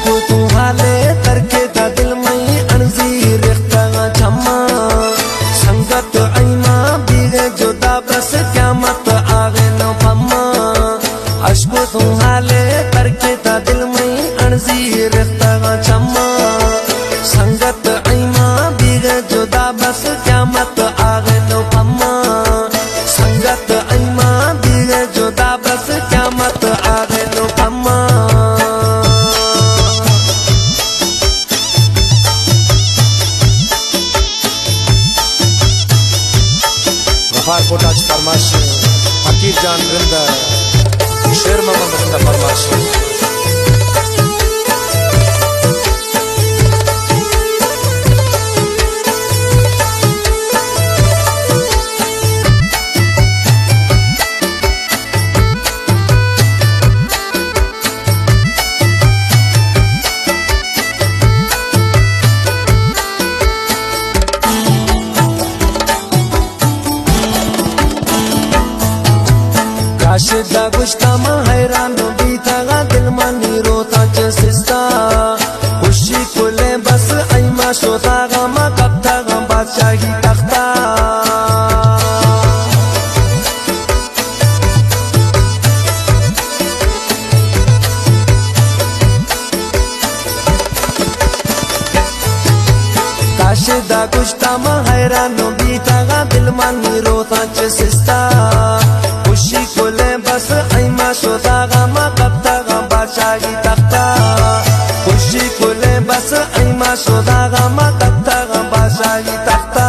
अशको तू हाले तरके दा दिल मई अणजी रिख्ता छम्मा संगत ऐमा बीगे जुदा बस क़यामत आगे न फम्मा अशको तू हाले तरके दा दिल मई अणजी रिख्ता छम्मा संगत ऐमा बीगे जुदा बस क़यामत आगे न फम्मा संगत ऐमा बीगे जुदा बस क़यामत आगे न फम्मा कोटाच फरमाश फकीर जान रिंदा शेर मोहम्मद रिंदा फरमाश आशिदा गुश्ता मा हैरान बीता दिल मनी रोता चसिस्ता खुशी खुले बस ऐमा शोता मा कब्ता बादशाही तख्ता आशिदा गुश्ता मा हैरान बीता दिल मनी रोता चसिस्ता खुशी खुले बस ऐमा शोदा मा कब्ता बादशाही तख्ता खुशी खुले बस ऐमा शोदा मा कब्ता बादशाही तख्ता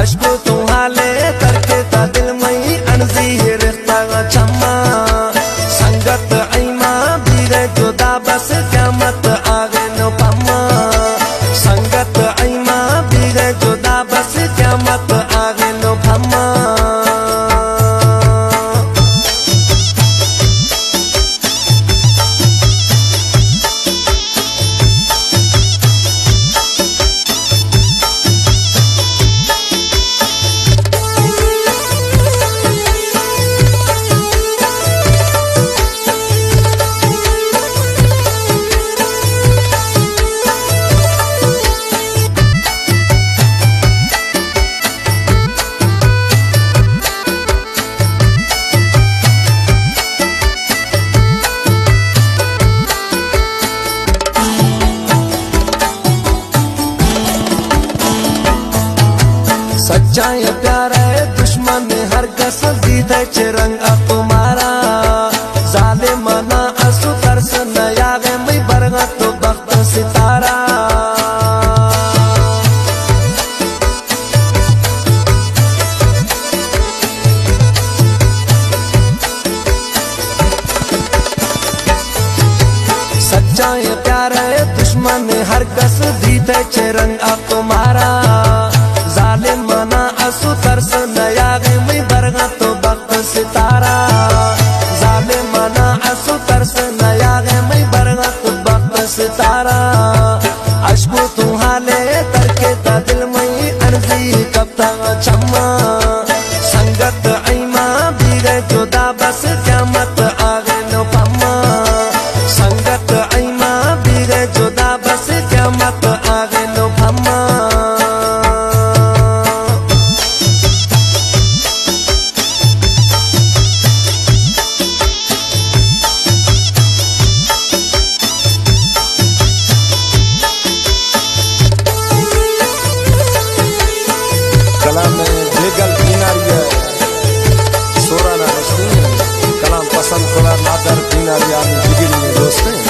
अशको तू हाले करके ता दिल मई अणजी रिख्ता छम्मा संगत ऐमा बीगे जुदा बस क़यामत आगे न फम्मा संगत ऐमा बीगे जुदा बस क़यामत आगे न फम्मा सच्चा ये प्यारा है दुश्मन हर कस जीते चिरंग तुम्हारा जालिम ना असु तरस नया गे मैं बरगा तो बख्त सितारा सच्चा ये प्यारा है दुश्मन हर कस जीते चिरंग तुम्हारा जालिम ना असु तरस नया गे मैं बरगा तो बख्त सितारा जालिम ना असु तरस नया गे मैं बरगा तो बख्त सितारा अशको तू हाले करके ता दिल मई अणजी कब्ता छम्मा संगत ऐमा बीगे जुदा बस क़यामत आगे न फम्मा संगत ऐमा बीगे जुदा बस क़यामत आगे न फम्मा कलाम बेगल बीनारिया सोराना नस्ती कलाम पसंद खुदा नादर बीनारिया में जिगिरी में दोस्तें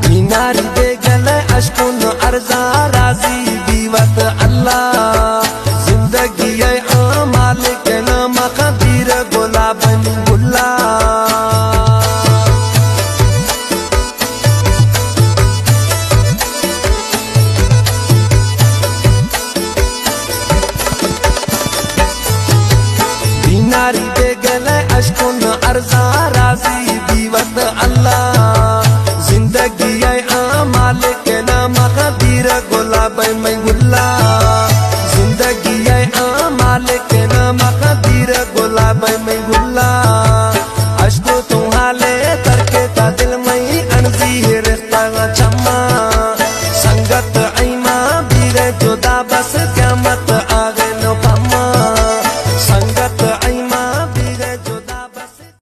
बीनारी बेगल अशको न अर्जा राजी दीवत अल्लाह जिंदगी आमाल के नाम कबीर गुलाबन गुल्ला बीनारी बेगल अशको न अर्जा राजी दीवत अल्लाह दीर गुलाब में गुल्ला जिंदगी मालिक नमक दीर गुलाब में गुल्ला अशको तुम्हारे तरके ता दिल में अनजी रिश्ता चम्मा संगत ऐमा दीर जुदा बस